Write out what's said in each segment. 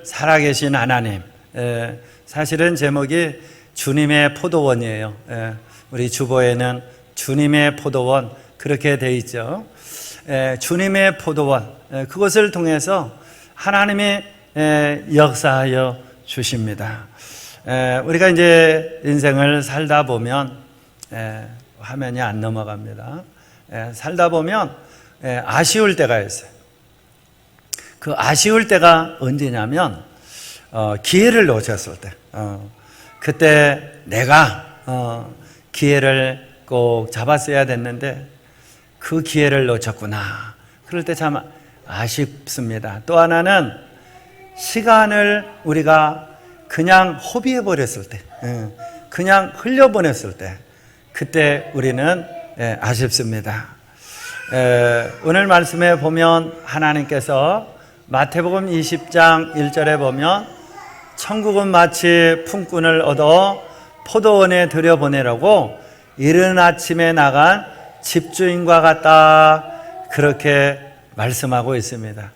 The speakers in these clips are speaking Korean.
살아계신 하나님. 사실은 제목이 주님의 포도원이에요. 우리 주보에는 주님의 포도원 그렇게 돼 있죠. 주님의 포도원, 그것을 통해서 하나님이 역사하여 주십니다. 우리가 이제 인생을 살다 보면, 화면이 안 넘어갑니다. 살다 보면 아쉬울 때가 있어요. 그 아쉬울 때가 언제냐면 기회를 놓쳤을 때, 그때 내가 기회를 꼭 잡았어야 됐는데 그 기회를 놓쳤구나. 그럴 때 참 아쉽습니다. 또 하나는 시간을 우리가 그냥 허비해 버렸을 때, 그냥 흘려보냈을 때, 그때 우리는 아쉽습니다. 오늘 말씀에 보면 하나님께서 마태복음 20장 1절에 보면 천국은 마치 품꾼을 얻어 포도원에 들여보내라고 이른 아침에 나간 집주인과 같다, 그렇게 말씀하고 있습니다.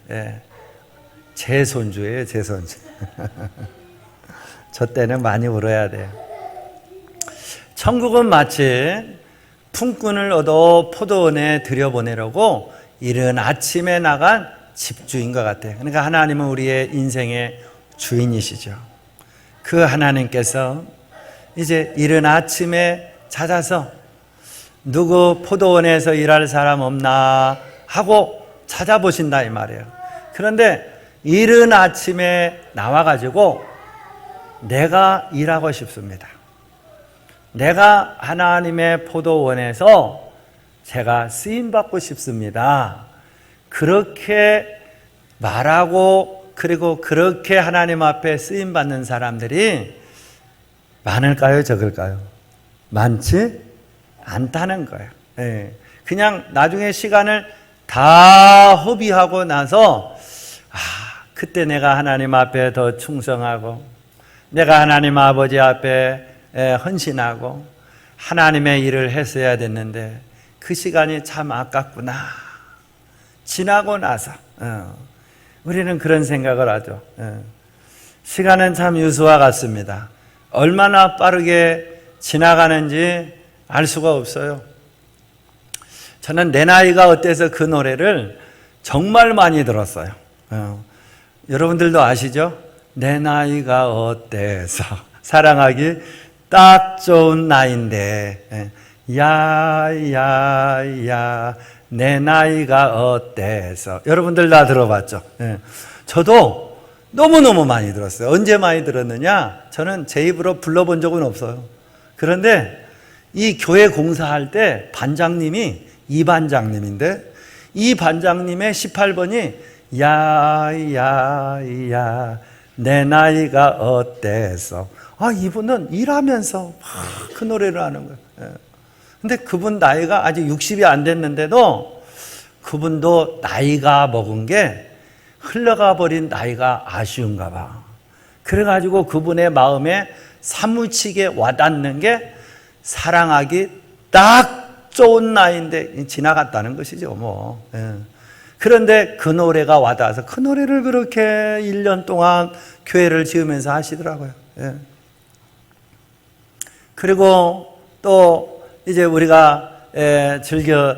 제 손주예요, 제 손주. 저 때는 많이 울어야 돼요. 천국은 마치 품꾼을 얻어 포도원에 들여보내려고 이른 아침에 나간 집주인과 같아요. 그러니까 하나님은 우리의 인생의 주인이시죠. 그 하나님께서 이제 이른 아침에 찾아서 누구 포도원에서 일할 사람 없나 하고 찾아보신다 이 말이에요. 그런데 이른 아침에 나와가지고 내가 일하고 싶습니다. 내가 하나님의 포도원에서 제가 쓰임받고 싶습니다. 그렇게 말하고 그리고 그렇게 하나님 앞에 쓰임받는 사람들이 많을까요? 적을까요? 많지 않다는 거예요. 그냥 나중에 시간을 다 허비하고 나서 그때 내가 하나님 앞에 더 충성하고 내가 하나님 아버지 앞에 헌신하고 하나님의 일을 했어야 됐는데 그 시간이 참 아깝구나. 지나고 나서 우리는 그런 생각을 하죠. 시간은 참 유수와 같습니다. 얼마나 빠르게 지나가는지 알 수가 없어요. 저는 내 나이가 어때서 그 노래를 정말 많이 들었어요. 여러분들도 아시죠? 내 나이가 어때서 사랑하기 딱 좋은 나이인데 야야야 내 나이가 어때서. 여러분들 다 들어봤죠? 저도 너무너무 많이 들었어요. 언제 많이 들었느냐? 저는 제 입으로 불러본 적은 없어요. 그런데 이 교회 공사할 때 반장님이 이 반장님인데 이 반장님의 18번이 야야야 내 나이가 어때서. 이분은 일하면서 그 노래를 하는 거예요. 근데 그분 나이가 아직 60이 안 됐는데도 그분도 나이가 먹은 게 흘러가 버린 나이가 아쉬운가 봐. 그래가지고 그분의 마음에 사무치게 와닿는 게 사랑하기 딱 좋은 나이인데 지나갔다는 것이죠. 그런데 그 노래가 와닿아서 그 노래를 그렇게 1년 동안 교회를 지으면서 하시더라고요. 그리고 또 이제 우리가 즐겨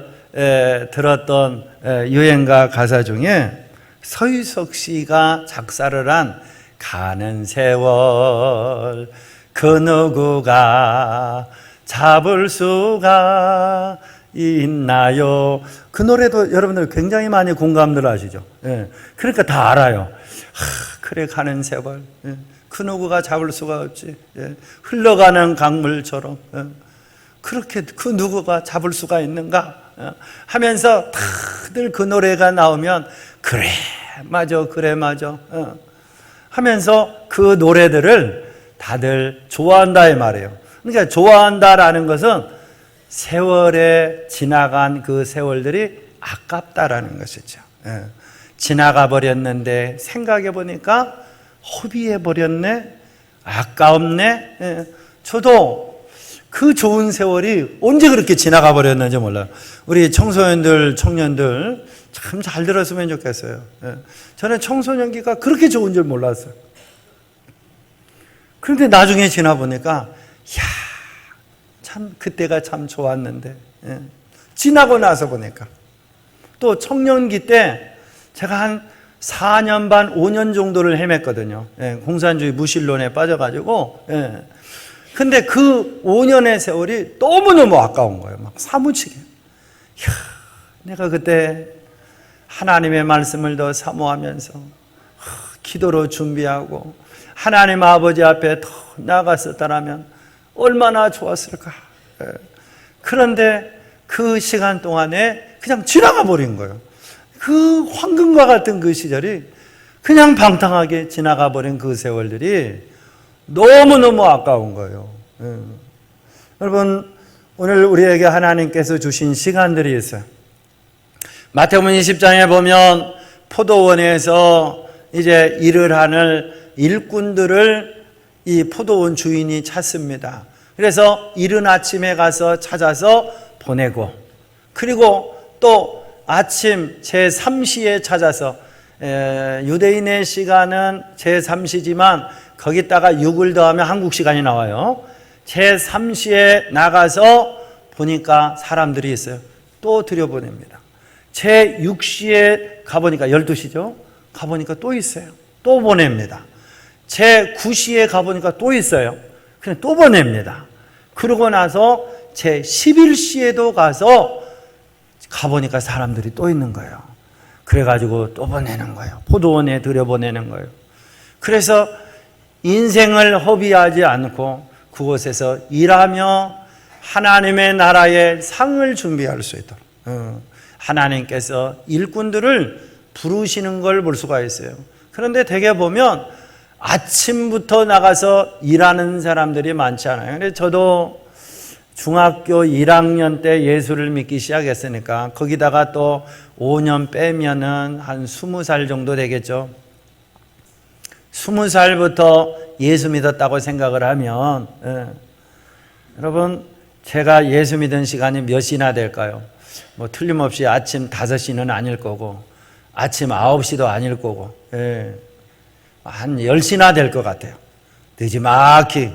들었던 유행가 가사 중에 서유석 씨가 작사를 한 가는 세월 그 누구가 잡을 수가 있나요? 그 노래도 여러분들 굉장히 많이 공감들 하시죠. 그러니까 다 알아요. 그래 가는 세월 그 누구가 잡을 수가 없지. 흘러가는 강물처럼 그렇게 그 누구가 잡을 수가 있는가 하면서 다들 그 노래가 나오면 그래 맞아 그래 맞아 하면서 그 노래들을 다들 좋아한다 이 말이에요. 그러니까 좋아한다라는 것은 세월에 지나간 그 세월들이 아깝다라는 것이죠. 지나가 버렸는데 생각해 보니까 허비해 버렸네, 아까웠네. 저도 그 좋은 세월이 언제 그렇게 지나가 버렸는지 몰라요. 우리 청소년들, 청년들 참 잘 들었으면 좋겠어요. 저는 청소년기가 그렇게 좋은 줄 몰랐어요. 그런데 나중에 지나보니까 참 그때가 참 좋았는데, 지나고 나서 보니까 또 청년기 때 제가 한 4년 반, 5년 정도를 헤맸거든요. 공산주의 무신론에 빠져가지고. 근데 그 5년의 세월이 너무너무 아까운 거예요. 막 사무치게. 내가 그때 하나님의 말씀을 더 사모하면서 기도로 준비하고 하나님 아버지 앞에 더 나아갔었다라면 얼마나 좋았을까. 그런데 그 시간 동안에 그냥 지나가 버린 거예요. 그 황금과 같은 그 시절이 그냥 방탕하게 지나가 버린 그 세월들이 너무너무 아까운 거예요. 여러분, 오늘 우리에게 하나님께서 주신 시간들이 있어요. 마태복음 20장에 보면 포도원에서 이제 일을 하는 일꾼들을 이 포도원 주인이 찾습니다. 그래서 이른 아침에 가서 찾아서 보내고, 그리고 또 아침 제3시에 찾아서, 유대인의 시간은 제3시지만 거기다가 6을 더하면 한국 시간이 나와요. 제3시에 나가서 보니까 사람들이 있어요. 또 들여보냅니다. 제6시에 가보니까 12시죠. 가보니까 또 있어요. 또 보냅니다. 제9시에 가보니까 또 있어요. 그냥 또 보냅니다. 그러고 나서 제11시에도 가보니까 사람들이 또 있는 거예요. 그래가지고 또 보내는 거예요. 포도원에 들여보내는 거예요. 그래서 인생을 허비하지 않고 그곳에서 일하며 하나님의 나라의 상을 준비할 수 있도록 하나님께서 일꾼들을 부르시는 걸 볼 수가 있어요. 그런데 대개 보면 아침부터 나가서 일하는 사람들이 많지 않아요. 근데 저도 중학교 1학년 때 예수를 믿기 시작했으니까 거기다가 또 5년 빼면은 한 20살 정도 되겠죠. 20살부터 예수 믿었다고 생각을 하면, 여러분, 제가 예수 믿은 시간이 몇 시나 될까요? 뭐 틀림없이 아침 5시는 아닐 거고 아침 9시도 아닐 거고, 한 10시나 될 것 같아요. 늦지막히.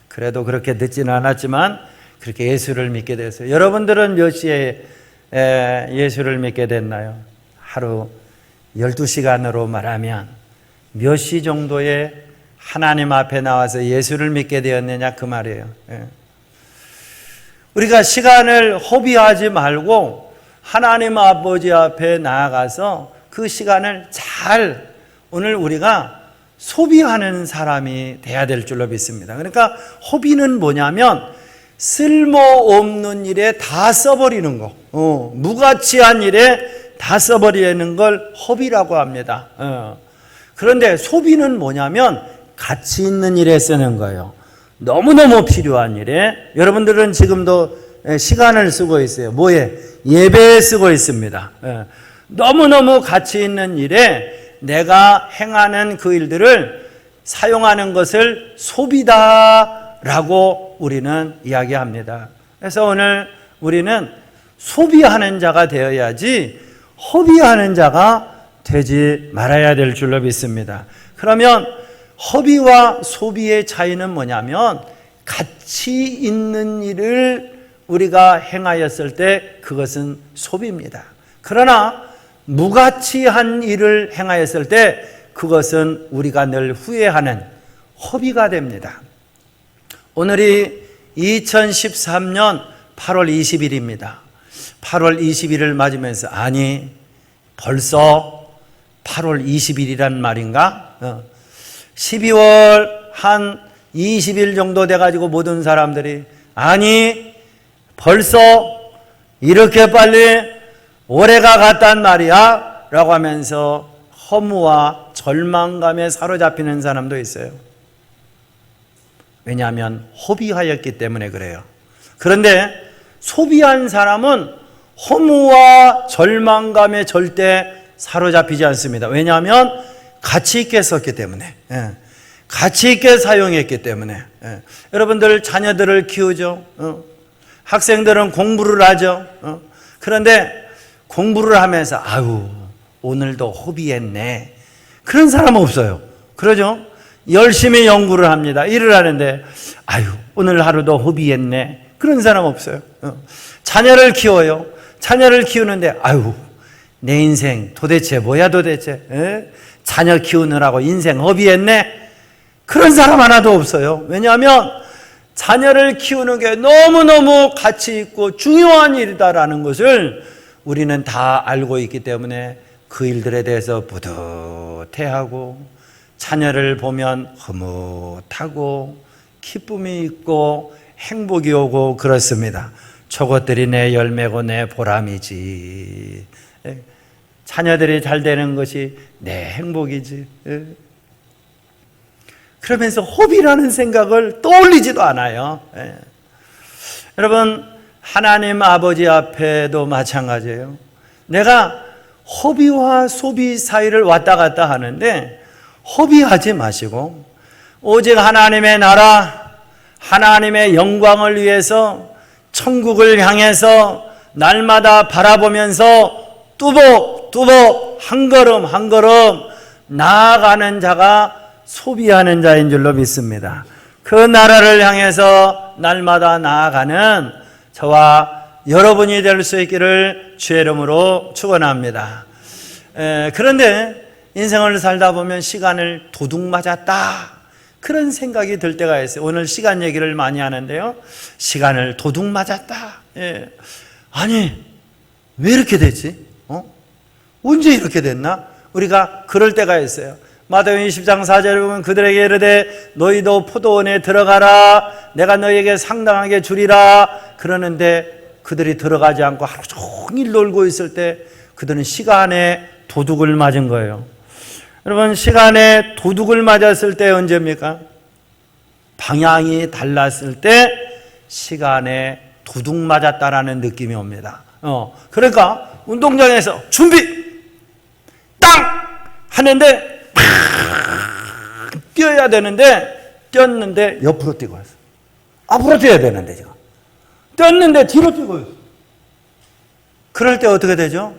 그래도 그렇게 늦지는 않았지만 그렇게 예수를 믿게 됐어요. 여러분들은 몇 시에 예수를 믿게 됐나요? 하루 12시간으로 말하면 몇 시 정도에 하나님 앞에 나와서 예수를 믿게 되었느냐 그 말이에요. 우리가 시간을 허비하지 말고 하나님 아버지 앞에 나아가서 그 시간을 잘 오늘 우리가 소비하는 사람이 돼야 될 줄로 믿습니다. 그러니까 허비는 뭐냐면 쓸모없는 일에 다 써버리는 거, 무가치한 일에 다 써버리는 걸 허비라고 합니다. 그런데 소비는 뭐냐면 가치 있는 일에 쓰는 거예요. 너무너무 필요한 일에. 여러분들은 지금도 시간을 쓰고 있어요. 뭐에? 예배에 쓰고 있습니다. 너무너무 가치 있는 일에 내가 행하는 그 일들을 사용하는 것을 소비다라고 우리는 이야기합니다. 그래서 오늘 우리는 소비하는 자가 되어야지 허비하는 자가 되지 말아야 될 줄로 믿습니다. 그러면 허비와 소비의 차이는 뭐냐면 가치 있는 일을 우리가 행하였을 때 그것은 소비입니다. 그러나 무가치한 일을 행하였을 때 그것은 우리가 늘 후회하는 허비가 됩니다. 오늘이 2013년 8월 20일입니다. 8월 20일을 맞으면서 아니 벌써 8월 20일이란 말인가? 12월 한 20일 정도 돼가지고 모든 사람들이 아니 벌써 이렇게 빨리 올해가 갔단 말이야 라고 하면서 허무와 절망감에 사로잡히는 사람도 있어요. 왜냐하면 허비하였기 때문에 그래요. 그런데 소비한 사람은 허무와 절망감에 절대 사로잡히지 않습니다. 왜냐하면 가치 있게 썼기 때문에, 가치 있게 사용했기 때문에. 여러분들 자녀들을 키우죠. 학생들은 공부를 하죠. 그런데 공부를 하면서 아유 오늘도 허비했네 그런 사람 없어요. 그러죠? 열심히 연구를 합니다. 일을 하는데 아유 오늘 하루도 허비했네 그런 사람 없어요. 자녀를 키워요. 자녀를 키우는데 아유 내 인생 도대체 뭐야 도대체 에? 자녀 키우느라고 인생 허비했네 그런 사람 하나도 없어요. 왜냐하면 자녀를 키우는 게 너무너무 가치 있고 중요한 일이다라는 것을 우리는 다 알고 있기 때문에 그 일들에 대해서 뿌듯해하고 자녀를 보면 흐뭇하고 기쁨이 있고 행복이 오고 그렇습니다. 저것들이 내 열매고 내 보람이지. 자녀들이 잘 되는 것이 내 행복이지. 그러면서 허비라는 생각을 떠올리지도 않아요. 여러분 하나님 아버지 앞에도 마찬가지예요. 내가 허비와 소비 사이를 왔다 갔다 하는데 허비하지 마시고 오직 하나님의 나라, 하나님의 영광을 위해서 천국을 향해서 날마다 바라보면서 뚜벅뚜벅 한 걸음 한 걸음 나아가는 자가 소비하는 자인 줄로 믿습니다. 그 나라를 향해서 날마다 나아가는 저와 여러분이 될 수 있기를 주의 이름으로 축원합니다. 그런데 인생을 살다 보면 시간을 도둑 맞았다 그런 생각이 들 때가 있어요. 오늘 시간 얘기를 많이 하는데요. 시간을 도둑 맞았다. 아니 왜 이렇게 됐지? 언제 이렇게 됐나? 우리가 그럴 때가 있어요. 마태복음 20장 4절에 보면 그들에게 이르되 너희도 포도원에 들어가라 내가 너희에게 상당하게 주리라 그러는데 그들이 들어가지 않고 하루 종일 놀고 있을 때 그들은 시간에 도둑을 맞은 거예요. 여러분 시간에 도둑을 맞았을 때 언제입니까? 방향이 달랐을 때 시간에 도둑 맞았다라는 느낌이 옵니다. 그러니까 운동장에서 준비 땅 하는데 뛰어야 되는데 뛰었는데 옆으로 뛰고 왔어. 앞으로 뛰어야 되는데 지금 뛰었는데 뒤로 뛰고 있어. 그럴 때 어떻게 되죠?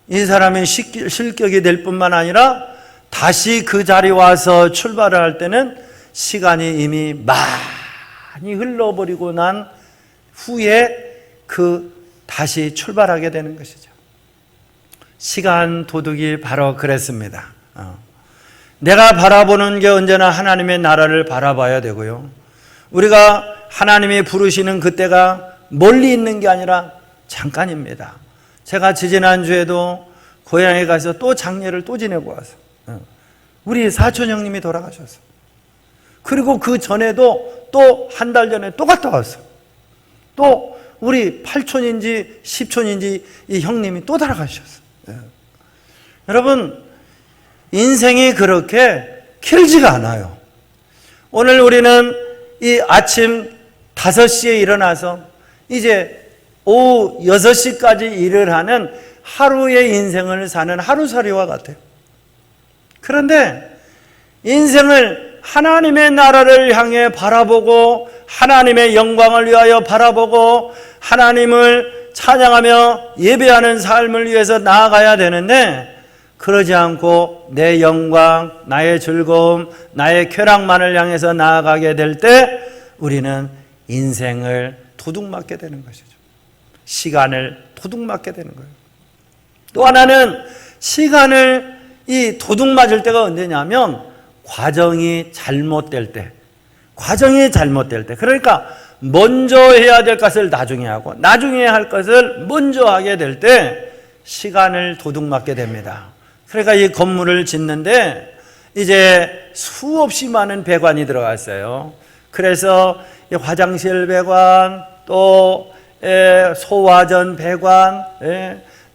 이 사람의 실격이 될 뿐만 아니라 다시 그 자리에 와서 출발을 할 때는 시간이 이미 많이 흘러버리고 난 후에 다시 출발하게 되는 것이죠. 시간 도둑이 바로 그랬습니다. 내가 바라보는 게 언제나 하나님의 나라를 바라봐야 되고요. 우리가 하나님이 부르시는 그때가 멀리 있는 게 아니라 잠깐입니다. 제가 지지난주에도 고향에 가서 또 장례를 또 지내고 와서 우리 사촌 형님이 돌아가셨어. 그리고 그 전에도 또 한 달 전에 또 갔다 왔어. 또 우리 8촌인지 10촌인지 이 형님이 또 돌아가셨어. 여러분 인생이 그렇게 길지가 않아요. 오늘 우리는 이 아침 5시에 일어나서 이제 오후 6시까지 일을 하는 하루의 인생을 사는 하루살이와 같아요. 그런데 인생을 하나님의 나라를 향해 바라보고 하나님의 영광을 위하여 바라보고 하나님을 찬양하며 예배하는 삶을 위해서 나아가야 되는데 그러지 않고 내 영광, 나의 즐거움, 나의 쾌락만을 향해서 나아가게 될 때 우리는 인생을 도둑맞게 되는 것이죠. 시간을 도둑맞게 되는 거예요. 또 하나는 시간을 이 도둑맞을 때가 언제냐면 과정이 잘못될 때. 그러니까 먼저 해야 될 것을 나중에 하고 나중에 할 것을 먼저 하게 될 때 시간을 도둑맞게 됩니다. 그러니까 이 건물을 짓는데 이제 수없이 많은 배관이 들어갔어요. 그래서 화장실 배관, 또 소화전 배관,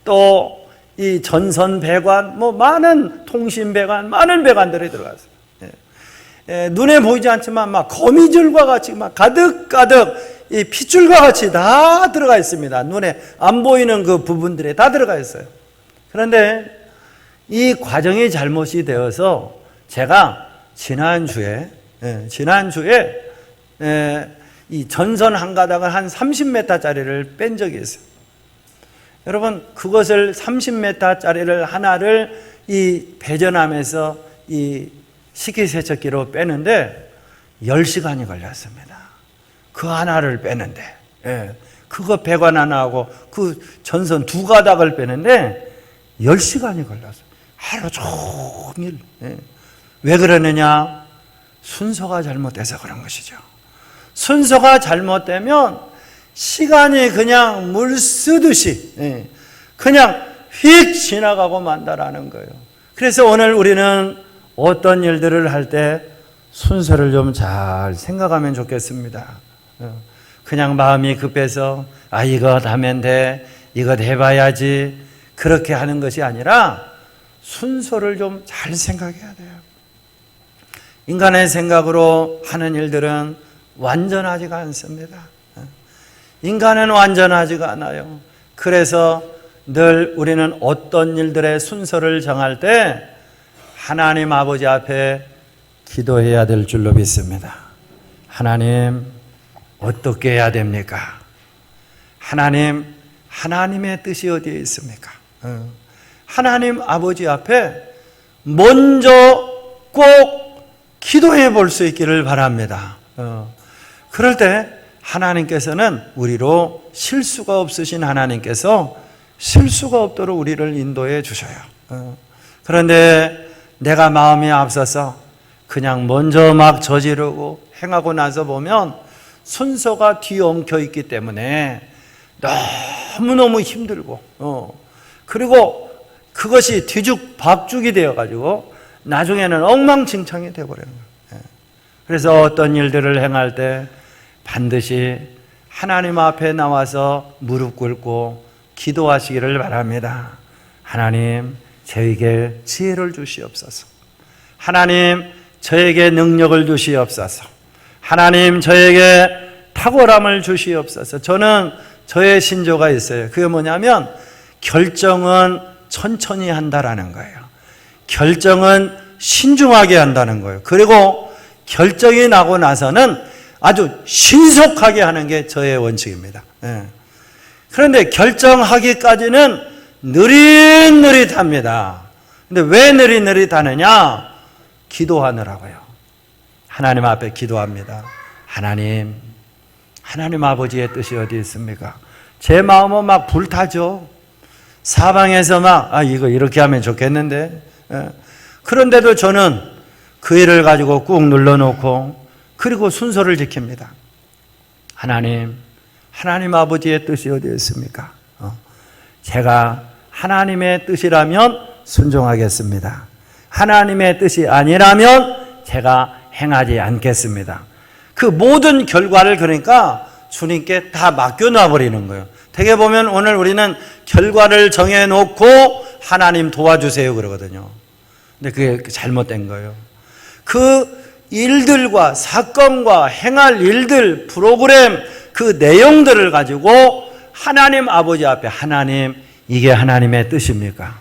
또 이 전선 배관, 뭐 많은 통신 배관, 많은 배관들이 들어갔어요. 눈에 보이지 않지만 막 거미줄과 같이 막 가득가득 이 핏줄과 같이 다 들어가 있습니다. 눈에 안 보이는 그 부분들에 다 들어가 있어요. 그런데 이 과정이 잘못이 되어서 제가 지난주에 이 전선 한 가닥을 한 30m짜리를 뺀 적이 있어요. 여러분, 그것을 30m짜리를 하나를 이 배전함에서 이 식기세척기로 빼는데 10시간이 걸렸습니다. 그 하나를 빼는데. 예. 그거 배관 하나하고 그 전선 2가닥을 빼는데 10시간이 걸렸어요. 하루 종일. 예. 왜 그러느냐? 순서가 잘못돼서 그런 것이죠. 순서가 잘못되면 시간이 그냥 물 쓰듯이 그냥 휙 지나가고 만다라는 거예요. 그래서 오늘 우리는 어떤 일들을 할 때 순서를 좀 잘 생각하면 좋겠습니다. 그냥 마음이 급해서 이것 하면 돼, 이것 해봐야지 그렇게 하는 것이 아니라 순서를 좀 잘 생각해야 돼요. 인간의 생각으로 하는 일들은 완전하지가 않습니다. 인간은 완전하지가 않아요. 그래서 늘 우리는 어떤 일들의 순서를 정할 때 하나님 아버지 앞에 기도해야 될 줄로 믿습니다. 하나님, 어떻게 해야 됩니까? 하나님, 하나님의 뜻이 어디에 있습니까? 하나님 아버지 앞에 먼저 꼭 기도해 볼 수 있기를 바랍니다. 그럴 때 하나님께서는 우리로 실수가 없으신 하나님께서 실수가 없도록 우리를 인도해 주셔요. 그런데 내가 마음이 앞서서 그냥 먼저 막 저지르고 행하고 나서 보면 순서가 뒤엉켜 있기 때문에 너무너무 힘들고 그리고 그것이 뒤죽박죽이 되어가지고 나중에는 엉망진창이 되어버리는 거예요. 그래서 어떤 일들을 행할 때 반드시 하나님 앞에 나와서 무릎 꿇고 기도하시기를 바랍니다. 하나님, 저에게 지혜를 주시옵소서. 하나님, 저에게 능력을 주시옵소서. 하나님, 저에게 탁월함을 주시옵소서. 저는 저의 신조가 있어요. 그게 뭐냐면 결정은 천천히 한다라는 거예요. 결정은 신중하게 한다는 거예요. 그리고 결정이 나고 나서는 아주 신속하게 하는 게 저의 원칙입니다. 그런데 결정하기까지는 느릿느릿합니다. 근데 왜 느릿느릿하느냐? 기도하느라고요. 하나님 앞에 기도합니다. 하나님 아버지의 뜻이 어디 있습니까? 제 마음은 막 불타죠. 사방에서 막 이거 이렇게 하면 좋겠는데 그런데도 저는 그 일을 가지고 꾹 눌러놓고 그리고 순서를 지킵니다. 하나님 아버지의 뜻이 어디 있습니까? 제가 하나님의 뜻이라면 순종하겠습니다. 하나님의 뜻이 아니라면 제가 행하지 않겠습니다. 그 모든 결과를 그러니까 주님께 다 맡겨놔 버리는 거예요. 되게 보면 오늘 우리는 결과를 정해놓고 하나님 도와주세요 그러거든요. 근데 그게 잘못된 거예요. 그 일들과 사건과 행할 일들, 프로그램, 그 내용들을 가지고 하나님 아버지 앞에 하나님, 이게 하나님의 뜻입니까?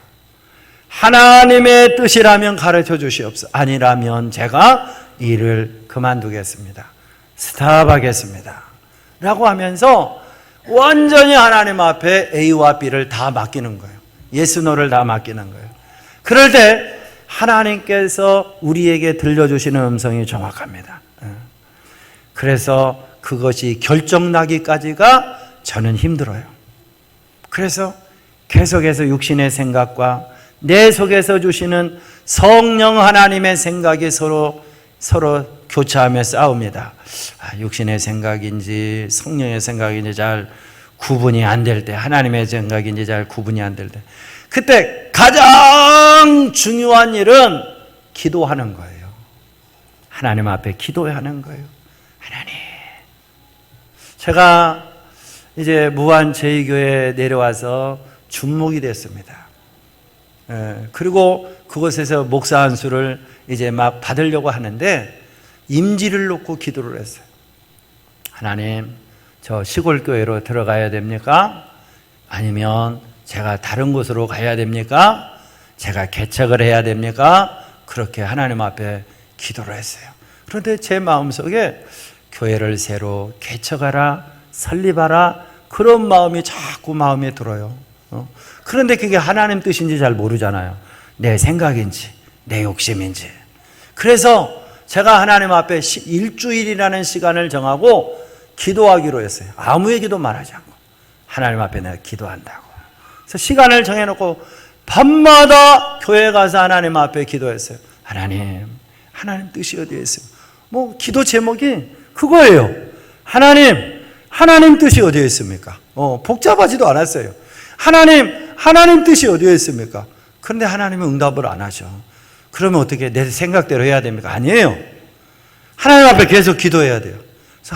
하나님의 뜻이라면 가르쳐 주시옵소서. 아니라면 제가 일을 그만두겠습니다. 스탑하겠습니다. 라고 하면서 완전히 하나님 앞에 A와 B를 다 맡기는 거예요. yes, no를 다 맡기는 거예요. 그럴 때 하나님께서 우리에게 들려주시는 음성이 정확합니다. 그래서 그것이 결정나기까지가 저는 힘들어요. 그래서 계속해서 육신의 생각과 내 속에서 주시는 성령 하나님의 생각이 서로 교차하며 싸웁니다. 육신의 생각인지 성령의 생각인지 잘 구분이 안 될 때, 하나님의 생각인지 잘 구분이 안 될 때, 그때 가장 중요한 일은 기도하는 거예요. 하나님 앞에 기도하는 거예요. 하나님, 제가 이제 무한 제2교회에 내려와서 준목이 됐습니다. 그리고 그곳에서 목사 안수를 이제 막 받으려고 하는데 임지를 놓고 기도를 했어요. 하나님, 저 시골 교회로 들어가야 됩니까? 아니면 제가 다른 곳으로 가야 됩니까? 제가 개척을 해야 됩니까? 그렇게 하나님 앞에 기도를 했어요. 그런데 제 마음속에 교회를 새로 개척하라, 설립하라, 그런 마음이 자꾸 마음에 들어요. 그런데 그게 하나님 뜻인지 잘 모르잖아요. 내 생각인지 내 욕심인지. 그래서 제가 하나님 앞에 일주일이라는 시간을 정하고 기도하기로 했어요. 아무에게도 말하지 않고 하나님 앞에 내가 기도한다고. 그래서 시간을 정해놓고 밤마다 교회 가서 하나님 앞에 기도했어요. 하나님 뜻이 어디에 있어요? 뭐 기도 제목이 그거예요. 하나님 뜻이 어디에 있습니까? 복잡하지도 않았어요. 하나님 뜻이 어디에 있습니까? 그런데 하나님은 응답을 안 하죠. 그러면 어떻게 내 생각대로 해야 됩니까? 아니에요. 하나님 앞에 계속 기도해야 돼요. 그래서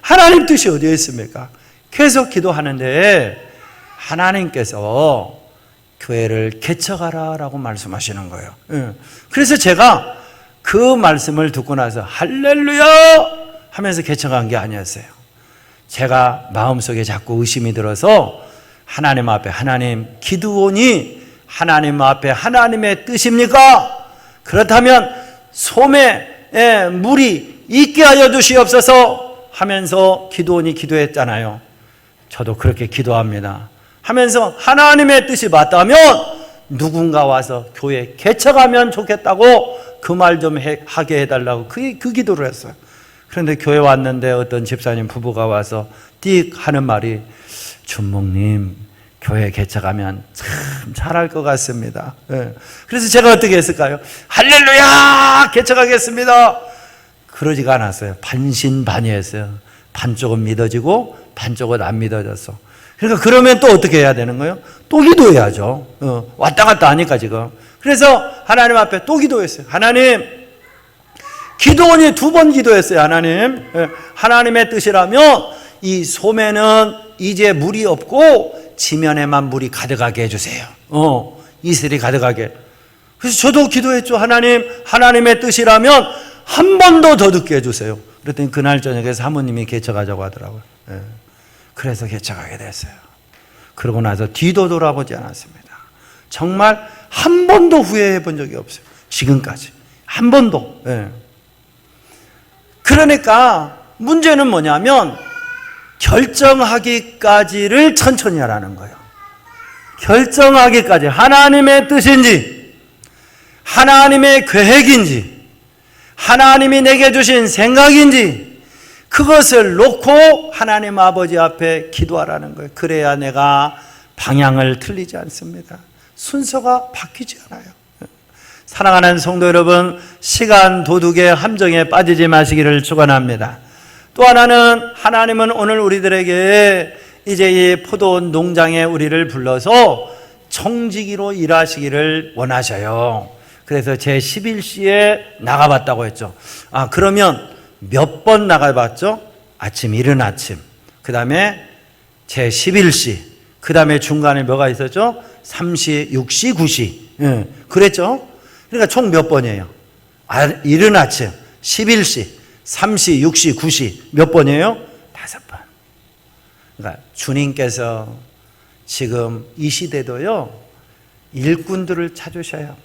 하나님 뜻이 어디에 있습니까? 계속 기도하는데 하나님께서 교회를 개척하라라고 말씀하시는 거예요. 그래서 제가 그 말씀을 듣고 나서 할렐루야 하면서 개척한 게 아니었어요. 제가 마음속에 자꾸 의심이 들어서 하나님 앞에 기드온이 하나님 앞에 하나님의 뜻입니까? 그렇다면 소매에 물이 있게 하여 주시옵소서 하면서 기드온이 기도했잖아요. 저도 그렇게 기도합니다. 하면서 하나님의 뜻이 맞다면 누군가 와서 교회 개척하면 좋겠다고 그 말 좀 하게 해달라고 그 기도를 했어요. 그런데 교회 왔는데 어떤 집사님 부부가 와서 띡 하는 말이 준목님 교회 개척하면 참 잘할 것 같습니다. 그래서 제가 어떻게 했을까요? 할렐루야 개척하겠습니다. 그러지가 않았어요. 반신반의했어요. 반쪽은 믿어지고 반쪽은 안 믿어졌어. 그러니까 그러면 또 어떻게 해야 되는 거예요? 또 기도해야죠. 왔다 갔다 하니까 지금. 그래서 하나님 앞에 또 기도했어요. 기도원이 2번 기도했어요. 하나님의 뜻이라면 이 소매는 이제 물이 없고 지면에만 물이 가득하게 해주세요. 이슬이 가득하게. 그래서 저도 기도했죠. 하나님의 뜻이라면 한 번 더 듣게 해주세요. 그랬더니 그날 저녁에 사모님이 개척하자고 하더라고요. 그래서 개척하게 됐어요. 그러고 나서 뒤도 돌아보지 않았습니다. 정말 한 번도 후회해 본 적이 없어요. 지금까지. 한 번도. 그러니까 문제는 뭐냐면 결정하기까지를 천천히 하라는 거예요. 결정하기까지 하나님의 뜻인지 하나님의 계획인지 하나님이 내게 주신 생각인지 그것을 놓고 하나님 아버지 앞에 기도하라는 거예요. 그래야 내가 방향을 틀리지 않습니다. 순서가 바뀌지 않아요. 사랑하는 성도 여러분, 시간 도둑의 함정에 빠지지 마시기를 축원합니다. 또 하나는 하나님은 오늘 우리들에게 이제 이 포도원 농장에 우리를 불러서 청지기로 일하시기를 원하셔요. 그래서 제 11시에 나가봤다고 했죠. 그러면 몇 번 나가봤죠? 아침, 이른 아침. 그 다음에 제 11시. 그 다음에 중간에 뭐가 있었죠? 3시, 6시, 9시. 그랬죠? 그러니까 총 몇 번이에요? 이른 아침, 11시, 3시, 6시, 9시. 몇 번이에요? 5번. 그러니까 주님께서 지금 이 시대도요, 일꾼들을 찾으셔요.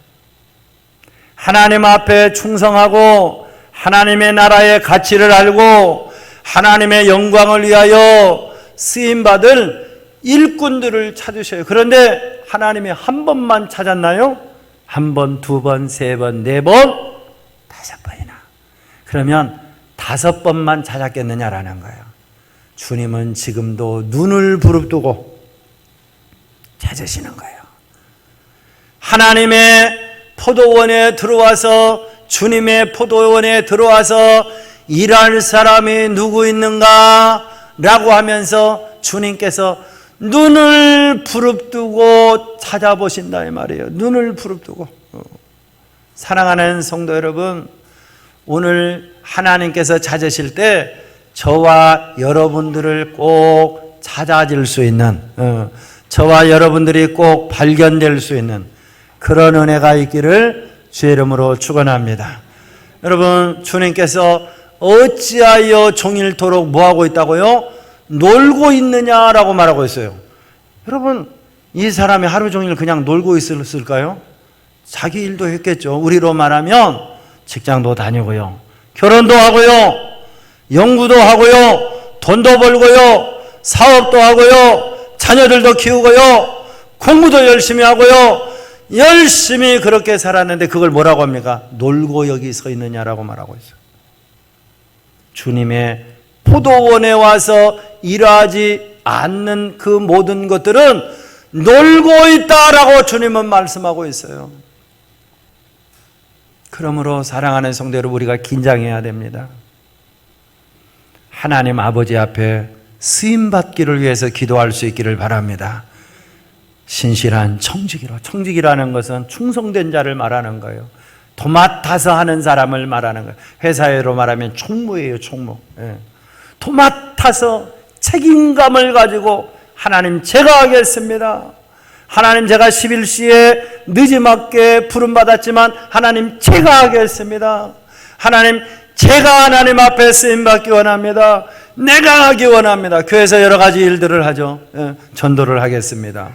하나님 앞에 충성하고 하나님의 나라의 가치를 알고 하나님의 영광을 위하여 쓰임받을 일꾼들을 찾으셔요. 그런데 하나님이 한 번만 찾았나요? 한 번, 2번, 3번, 4번, 5번이나. 그러면 5번만 찾았겠느냐라는 거예요. 주님은 지금도 눈을 부릅뜨고 찾으시는 거예요. 하나님의 포도원에 들어와서 주님의 포도원에 들어와서 일할 사람이 누구 있는가? 라고 하면서 주님께서 눈을 부릅뜨고 찾아보신다 이 말이에요. 눈을 부릅뜨고. 사랑하는 성도 여러분, 오늘 하나님께서 찾으실 때 저와 여러분들을 꼭 찾아질 수 있는, 저와 여러분들이 꼭 발견될 수 있는 그런 은혜가 있기를 주의 이름으로 축원합니다. 여러분, 주님께서 어찌하여 종일토록 뭐하고 있다고요? 놀고 있느냐라고 말하고 있어요. 여러분, 이 사람이 하루 종일 그냥 놀고 있을까요? 자기 일도 했겠죠. 우리로 말하면 직장도 다니고요, 결혼도 하고요, 연구도 하고요, 돈도 벌고요, 사업도 하고요, 자녀들도 키우고요, 공부도 열심히 하고요, 열심히 그렇게 살았는데 그걸 뭐라고 합니까? 놀고 여기 서 있느냐라고 말하고 있어요. 주님의 포도원에 와서 일하지 않는 그 모든 것들은 놀고 있다라고 주님은 말씀하고 있어요. 그러므로 사랑하는 성도 여러분, 우리가 긴장해야 됩니다. 하나님 아버지 앞에 쓰임받기를 위해서 기도할 수 있기를 바랍니다. 신실한 청지기로, 청지기라는 것은 충성된 자를 말하는 거예요. 도맡아서 하는 사람을 말하는 거예요. 회사로 말하면 총무예요, 총무. 예. 도맡아서 책임감을 가지고 하나님 제가 하겠습니다. 하나님 제가 11시에 늦지막게 부름받았지만 하나님 제가 하겠습니다. 하나님 제가 하나님 앞에 쓰임받기 원합니다. 내가 하기 원합니다. 교회에서 여러 가지 일들을 하죠. 예, 전도를 하겠습니다.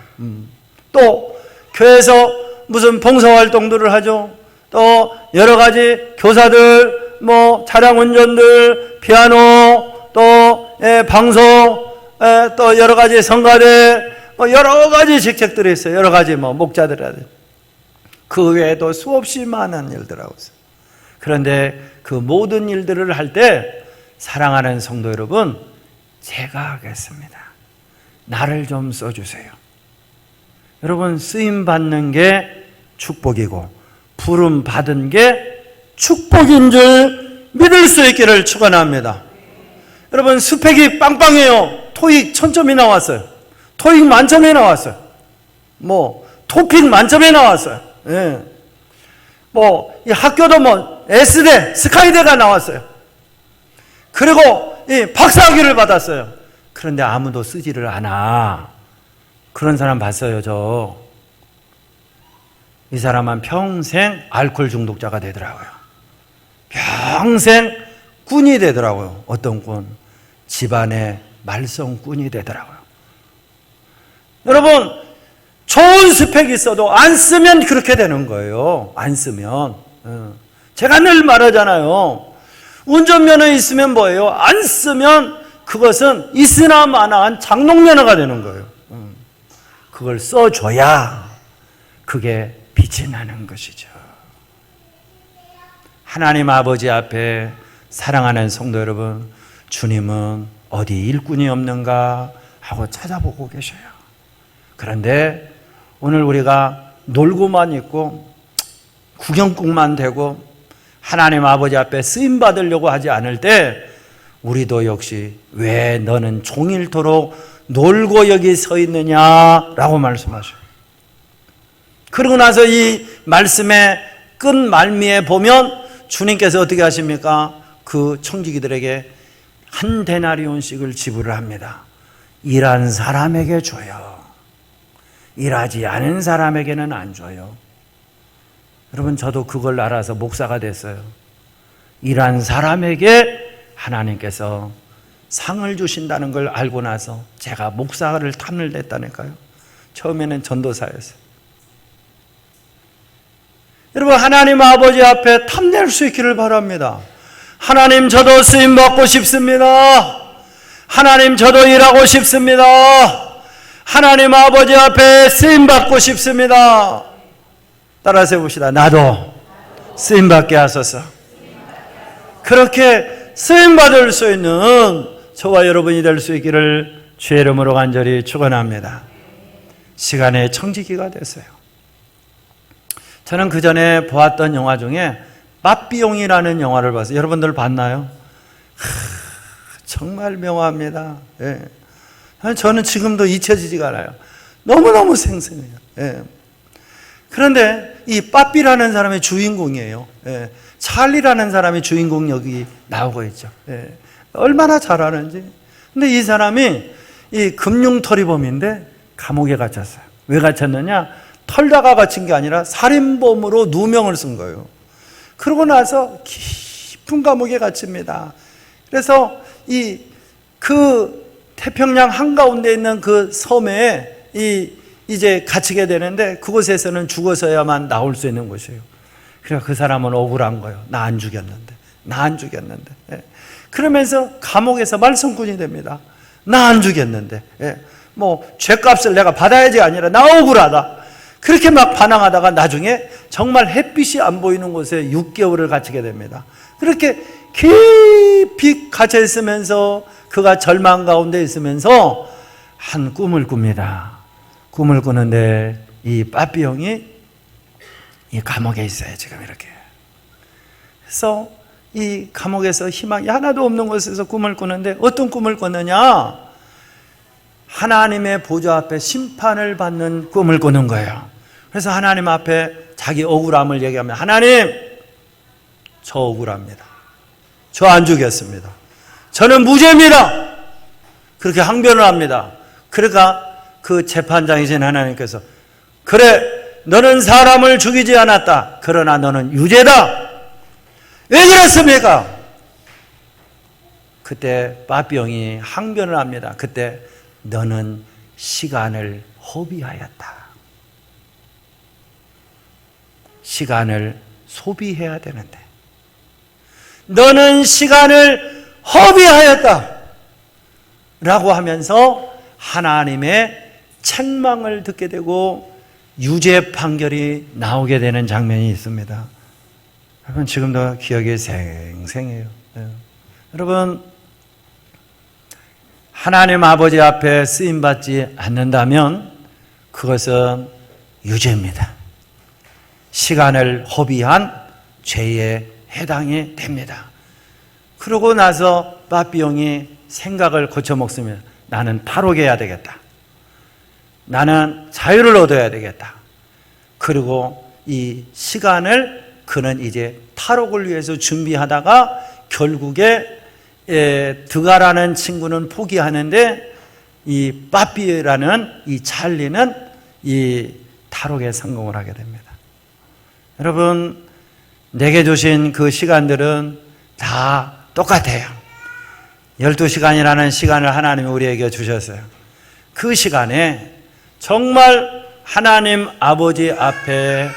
또 교회에서 무슨 봉사활동들을 하죠. 또 여러 가지 교사들, 차량 운전들, 피아노, 또 방송, 또 여러 가지 성가대, 여러 가지 직책들이 있어요. 여러 가지 목자들, 그 외에도 수없이 많은 일들하고 있어요. 그런데 그 모든 일들을 할 때 사랑하는 성도 여러분, 제가 하겠습니다. 나를 좀 써주세요. 여러분, 쓰임 받는 게 축복이고 부름 받은 게 축복인 줄 믿을 수 있기를 축원합니다. 여러분, 스펙이 빵빵해요. 토익 1000점이 나왔어요. 토익 만점에 나왔어요. 토픽 만점에 나왔어요. 예. 이 학교도 S대, 스카이대가 나왔어요. 그리고 이 박사학위를 받았어요. 그런데 아무도 쓰지를 않아. 그런 사람 봤어요, 저. 이 사람은 평생 알코올 중독자가 되더라고요. 평생 꾼이 되더라고요. 어떤 꾼? 집안의 말썽꾼이 되더라고요. 여러분, 좋은 스펙이 있어도 안 쓰면 그렇게 되는 거예요. 안 쓰면. 제가 늘 말하잖아요. 운전면허 있으면 뭐예요? 안 쓰면 그것은 있으나 마나한 장롱면허가 되는 거예요. 그걸 써줘야 그게 빛이 나는 것이죠. 하나님 아버지 앞에 사랑하는 성도 여러분, 주님은 어디 일꾼이 없는가 하고 찾아보고 계셔요. 그런데 오늘 우리가 놀고만 있고 구경꾼만 되고 하나님 아버지 앞에 쓰임 받으려고 하지 않을 때 우리도 역시 왜 너는 종일토록 놀고 여기 서 있느냐라고 말씀하셔요. 그러고 나서 이 말씀의 끝 말미에 보면 주님께서 어떻게 하십니까? 그 청지기들에게 한 데나리온씩을 지불을 합니다. 일한 사람에게 줘요. 일하지 않은 사람에게는 안 줘요. 여러분, 저도 그걸 알아서 목사가 됐어요. 일한 사람에게 하나님께서 상을 주신다는 걸 알고 나서 제가 목사를 탐을 냈다니까요. 처음에는 전도사였어요. 여러분, 하나님 아버지 앞에 탐낼 수 있기를 바랍니다. 하나님, 저도 쓰임받고 싶습니다. 하나님, 저도 일하고 싶습니다. 하나님 아버지 앞에 쓰임받고 싶습니다. 따라서 해봅시다. 나도 쓰임받게 하소서. 그렇게 쓰임받을 수 있는 저와 여러분이 될 수 있기를 주의 이름으로 간절히 축원합니다. 시간의 청지기가 됐어요. 저는 그 전에 보았던 영화 중에 빠삐용이라는 영화를 봤어요. 여러분들 봤나요? 정말 명화입니다. 예. 저는 지금도 잊혀지지가 않아요. 너무너무 생생해요. 예. 그런데 이 빠삐라는 사람의 주인공이에요. 예. 찰리라는 사람이 주인공 여기 나오고 있죠. 예. 얼마나 잘하는지. 근데 이 사람이 이 금융털이범인데 감옥에 갇혔어요. 왜 갇혔느냐? 털다가 갇힌 게 아니라 살인범으로 누명을 쓴 거예요. 그러고 나서 깊은 감옥에 갇힙니다. 그래서 그 태평양 한가운데 있는 그 섬에 이제 갇히게 되는데 그곳에서는 죽어서야만 나올 수 있는 곳이에요. 그러니까 그 사람은 억울한 거예요. 나 안 죽였는데. 예. 그러면서 감옥에서 말썽꾼이 됩니다. 나 안 죽였는데. 예. 뭐 죄값을 내가 받아야지 아니라 나 억울하다. 그렇게 막 반항하다가 나중에 정말 햇빛이 안 보이는 곳에 6개월을 갇히게 됩니다. 그렇게 깊이 갇혀 있으면서 그가 절망 가운데 있으면서 한 꿈을 꿉니다. 꿈을 꾸는데 이 빠삐 형이 이 감옥에 있어요, 지금 이렇게. 그래서 이 감옥에서 희망이 하나도 없는 곳에서 꿈을 꾸는데 어떤 꿈을 꿨느냐? 하나님의 보좌 앞에 심판을 받는 꿈을 꾸는 거예요. 그래서 하나님 앞에 자기 억울함을 얘기하면 하나님, 저 억울합니다. 저 안 죽였습니다. 저는 무죄입니다. 그렇게 항변을 합니다. 그러니까 그 재판장이신 하나님께서 그래, 너는 사람을 죽이지 않았다. 그러나 너는 유죄다. 왜 그랬습니까? 그때 빠삐 형이 항변을 합니다. 그때 너는 시간을 허비하였다. 시간을 소비해야 되는데 너는 시간을 허비하였다 라고 하면서 하나님의 책망을 듣게 되고 유죄 판결이 나오게 되는 장면이 있습니다. 여러분 지금도 기억이 생생해요. 여러분 하나님 아버지 앞에 쓰임받지 않는다면 그것은 유죄입니다. 시간을 허비한 죄에 해당이 됩니다. 그러고 나서 빠삐 형이 생각을 고쳐먹습니다. 나는 탈옥해야 되겠다. 나는 자유를 얻어야 되겠다. 그리고 이 시간을 그는 이제 탈옥을 위해서 준비하다가 결국에 드가라는 친구는 포기하는데 이 빠삐라는 이 찰리는 이 탈옥에 성공을 하게 됩니다. 여러분 내게 주신 그 시간들은 다 똑같아요. 12시간이라는 시간을 하나님이 우리에게 주셨어요. 그 시간에 정말 하나님 아버지 앞에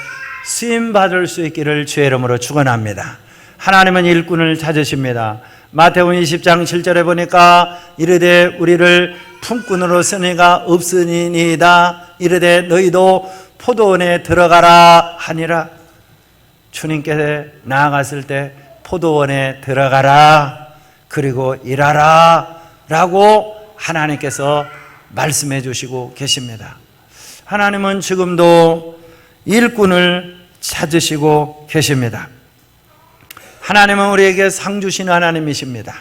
쓰임받을 수 있기를 주의 이름으로 축원합니다. 하나님은 일꾼을 찾으십니다. 마태복음 20장 7절에 보니까 이르되 우리를 품꾼으로 쓰니가 없으니이다. 이르되 너희도 포도원에 들어가라 하니라. 주님께 나아갔을 때 포도원에 들어가라 그리고 일하라 라고 하나님께서 말씀해 주시고 계십니다. 하나님은 지금도 일꾼을 찾으시고 계십니다. 하나님은 우리에게 상 주신 하나님이십니다.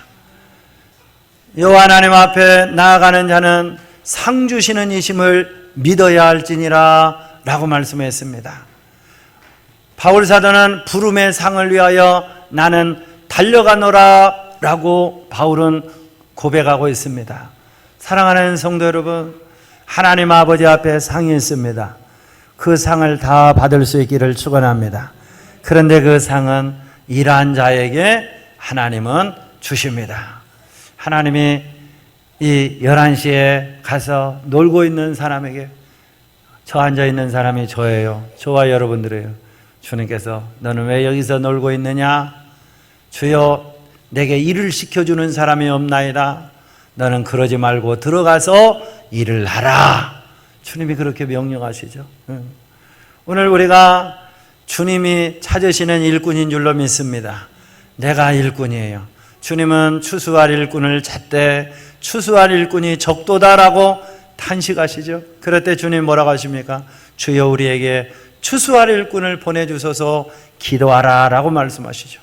여호와 하나님 앞에 나아가는 자는 상 주시는 이심을 믿어야 할지니라 라고 말씀했습니다. 바울 사도는 부름의 상을 위하여 나는 달려가노라 라고 바울은 고백하고 있습니다. 사랑하는 성도 여러분, 하나님 아버지 앞에 상이 있습니다. 그 상을 다 받을 수 있기를 축원합니다. 그런데 그 상은 일한 자에게 하나님은 주십니다. 하나님이 이 11시에 가서 놀고 있는 사람에게 저 앉아있는 사람이 저예요. 저와 여러분들이에요. 주님께서 너는 왜 여기서 놀고 있느냐? 주여 내게 일을 시켜주는 사람이 없나이다. 너는 그러지 말고 들어가서 일을 하라. 주님이 그렇게 명령하시죠. 오늘 우리가 주님이 찾으시는 일꾼인 줄로 믿습니다. 내가 일꾼이에요. 주님은 추수할 일꾼을 찾되 추수할 일꾼이 적도다라고 탄식하시죠. 그럴 때 주님 뭐라고 하십니까? 주여 우리에게 추수할 일꾼을 보내주소서 기도하라 라고 말씀하시죠.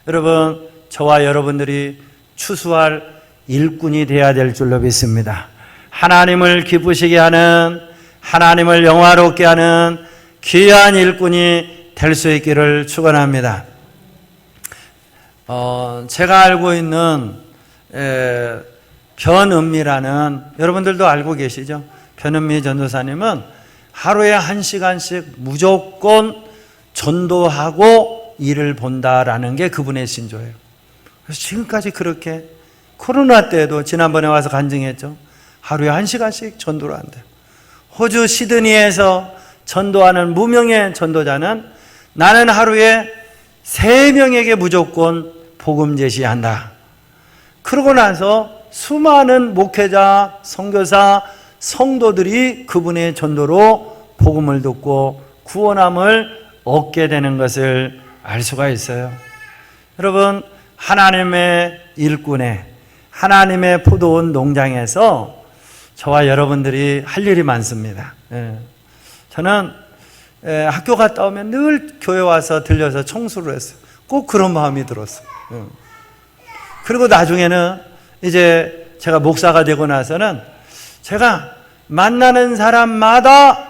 여러분 저와 여러분들이 추수할 일꾼이 되어야 될 줄로 믿습니다. 하나님을 기쁘시게 하는, 하나님을 영화롭게 하는 귀한 일꾼이 될 수 있기를 축원합니다. 제가 알고 있는 변은미라는, 여러분들도 알고 계시죠? 변은미 전도사님은 하루에 1시간씩 무조건 전도하고 일을 본다라는 게 그분의 신조예요. 그래서 지금까지 그렇게, 코로나 때도 지난번에 와서 간증했죠. 하루에 1시간씩 전도를 한대요. 호주 시드니에서 전도하는 무명의 전도자는 나는 하루에 3명에게 무조건 복음 제시한다. 그러고 나서 수많은 목회자, 선교사, 성도들이 그분의 전도로 복음을 듣고 구원함을 얻게 되는 것을 알 수가 있어요. 여러분, 하나님의 일꾼에, 하나님의 포도원 농장에서 저와 여러분들이 할 일이 많습니다. 저는 학교 갔다 오면 늘 교회 와서 들려서 청소를 했어요. 꼭 그런 마음이 들었어요. 그리고 나중에는 이제 제가 목사가 되고 나서는 제가 만나는 사람마다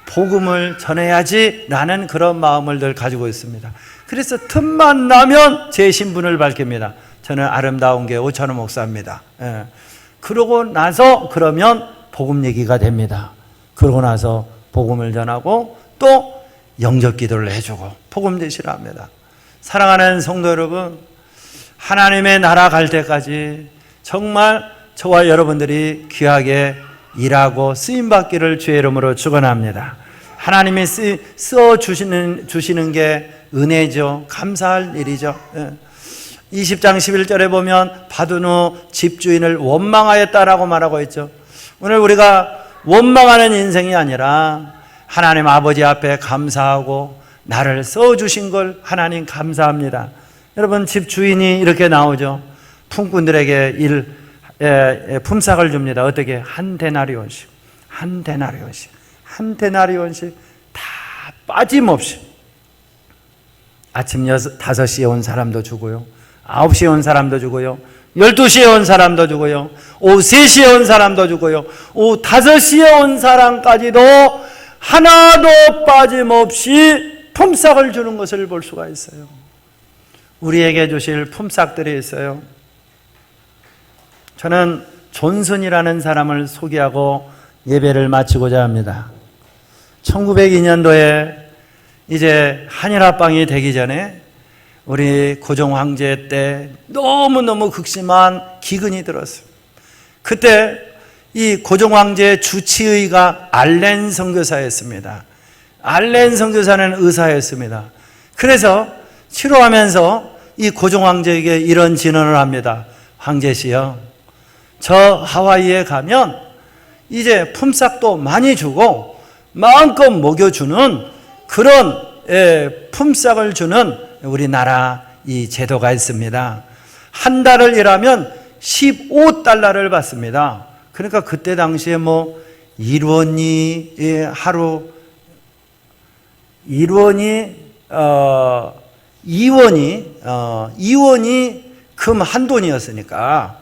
복음을 전해야지 라는 그런 마음을 늘 가지고 있습니다. 그래서 틈만 나면 제 신분을 밝힙니다. 저는 아름다운 교회 오찬호 목사입니다. 그러고 나서 그러면 복음 얘기가 됩니다. 그러고 나서 복음을 전하고 또 영접 기도를 해주고 복음 제시를 합니다. 사랑하는 성도 여러분, 하나님의 나라 갈 때까지 정말 저와 여러분들이 귀하게 일하고 쓰임받기를 주의 이름으로 축원합니다. 하나님이 주시는 게 은혜죠. 감사할 일이죠. 20장 11절에 보면 받은 후 집주인을 원망하였다라고 말하고 있죠. 오늘 우리가 원망하는 인생이 아니라 하나님 아버지 앞에 감사하고 나를 써주신 걸 하나님 감사합니다. 여러분, 집주인이 이렇게 나오죠. 품꾼들에게 품삯을 줍니다. 어떻게? 한 데나리온씩 다 빠짐없이 아침 5시에 온 사람도 주고요, 9시에 온 사람도 주고요, 12시에 온 사람도 주고요, 오후 3시에 온 사람도 주고요, 오후 5시에 온 사람까지도 하나도 빠짐없이 품삯을 주는 것을 볼 수가 있어요. 우리에게 주실 품삯들이 있어요. 저는 존슨이라는 사람을 소개하고 예배를 마치고자 합니다. 1902년도에 이제 한일합방이 되기 전에 우리 고종 황제 때 너무너무 극심한 기근이 들었어요. 그때 이 고종 황제의 주치의가 알렌 선교사였습니다. 알렌 선교사는 의사였습니다. 그래서 치료하면서 이 고종 황제에게 이런 진언을 합니다. 황제시여, 저 하와이에 가면 이제 품삯도 많이 주고 마음껏 먹여주는 그런 품삯을 주는 우리나라 이 제도가 있습니다. 한 달을 일하면 15달러를 받습니다. 그러니까 그때 당시에 뭐 1원이 하루 2원이 금 한 돈이었으니까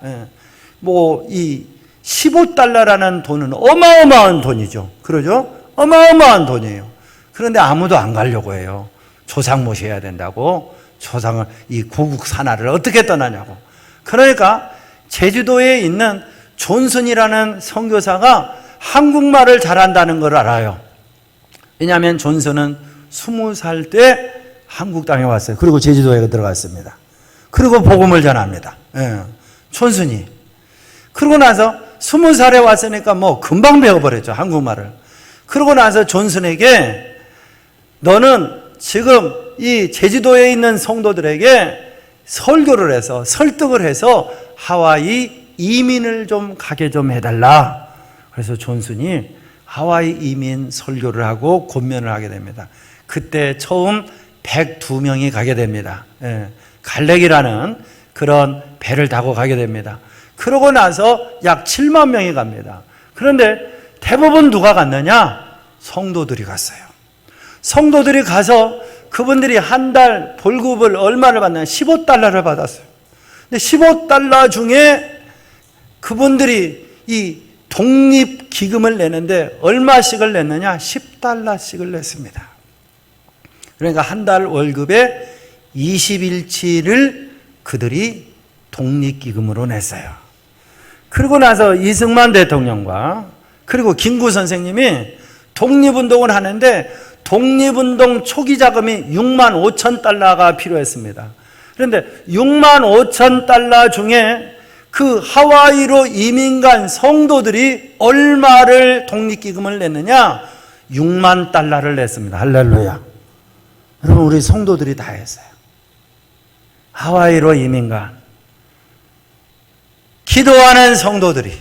뭐 이 15달러라는 돈은 어마어마한 돈이죠. 그러죠? 어마어마한 돈이에요. 그런데 아무도 안 가려고 해요. 조상 모셔야 된다고. 조상을, 이 고국 산하를 어떻게 떠나냐고. 그러니까 제주도에 있는 존슨이라는 선교사가 한국말을 잘한다는 걸 알아요. 왜냐하면 존슨은 20살 때 한국 땅에 왔어요. 그리고 제주도에 들어갔습니다. 그리고 복음을 전합니다. 존슨이. 그러고 나서 20살에 왔으니까 뭐 금방 배워버렸죠, 한국말을. 그러고 나서 존슨에게 너는 지금 이 제주도에 있는 성도들에게 설교를 해서 설득을 해서 하와이 이민을 좀 가게 좀 해달라. 그래서 존슨이 하와이 이민 설교를 하고 권면을 하게 됩니다. 그때 처음 102명이 가게 됩니다. 갈렉이라는 그런 배를 타고 가게 됩니다. 그러고 나서 약 7만 명이 갑니다. 그런데 대부분 누가 갔느냐? 성도들이 갔어요. 성도들이 가서 그분들이 한 달 월급을 얼마를 받느냐? 15달러를 받았어요. 근데 15달러 중에 그분들이 이 독립기금을 내는데 얼마씩을 냈느냐? 10달러씩을 냈습니다. 그러니까 한 달 월급의 20일치를 그들이 독립기금으로 냈어요. 그러고 나서 이승만 대통령과 그리고 김구 선생님이 독립운동을 하는데 독립운동 초기 자금이 6만 5천 달러가 필요했습니다. 그런데 6만 5천 달러 중에 그 하와이로 이민 간 성도들이 얼마를 독립기금을 냈느냐? 6만 달러를 냈습니다. 할렐루야. 여러분, 우리 성도들이 다 했어요. 하와이로 이민 간 기도하는 성도들이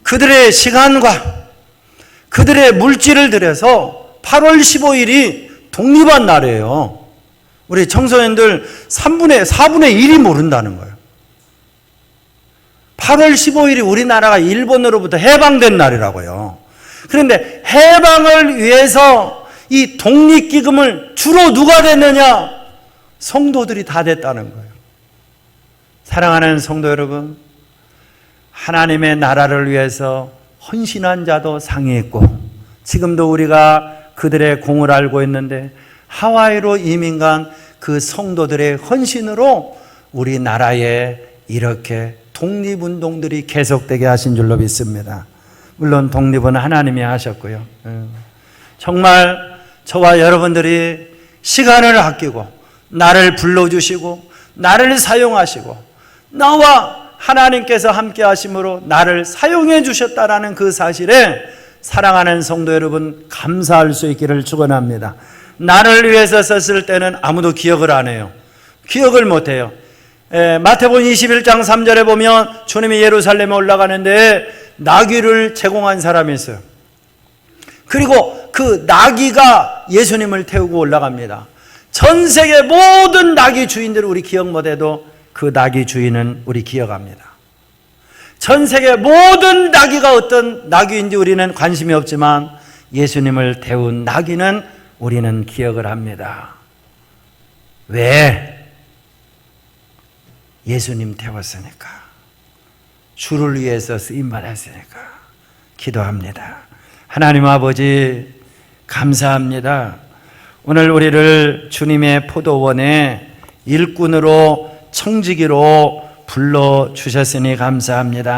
그들의 시간과 그들의 물질을 들여서 8월 15일이 독립한 날이에요. 우리 청소년들 4분의 1이 모른다는 거예요. 8월 15일이 우리나라가 일본으로부터 해방된 날이라고요. 그런데 해방을 위해서 이 독립기금을 주로 누가 됐느냐? 성도들이 다 됐다는 거예요. 사랑하는 성도 여러분, 하나님의 나라를 위해서 헌신한 자도 상이 있고 지금도 우리가 그들의 공을 알고 있는데 하와이로 이민 간 그 성도들의 헌신으로 우리나라에 이렇게 독립운동들이 계속되게 하신 줄로 믿습니다. 물론 독립은 하나님이 하셨고요. 정말 저와 여러분들이 시간을 아끼고 나를 불러주시고 나를 사용하시고 나와 하나님께서 함께 하심으로 나를 사용해 주셨다라는 그 사실에 사랑하는 성도 여러분 감사할 수 있기를 축원합니다. 나를 위해서 썼을 때는 아무도 기억을 안 해요. 기억을 못 해요. 마태복음 21장 3절에 보면 주님이 예루살렘에 올라가는데 나귀를 제공한 사람이 있어요. 그리고 그 나귀가 예수님을 태우고 올라갑니다. 전 세계 모든 나귀 주인들을 우리 기억 못해도 그 나귀 주인은 우리 기억합니다. 전 세계 모든 나귀가 어떤 나귀인지 우리는 관심이 없지만 예수님을 태운 나귀는 우리는 기억을 합니다. 왜? 예수님 태웠으니까. 주를 위해서 쓰임받았으니까. 기도합니다. 하나님 아버지 감사합니다. 오늘 우리를 주님의 포도원의 일꾼으로 청지기로 불러주셨으니 감사합니다.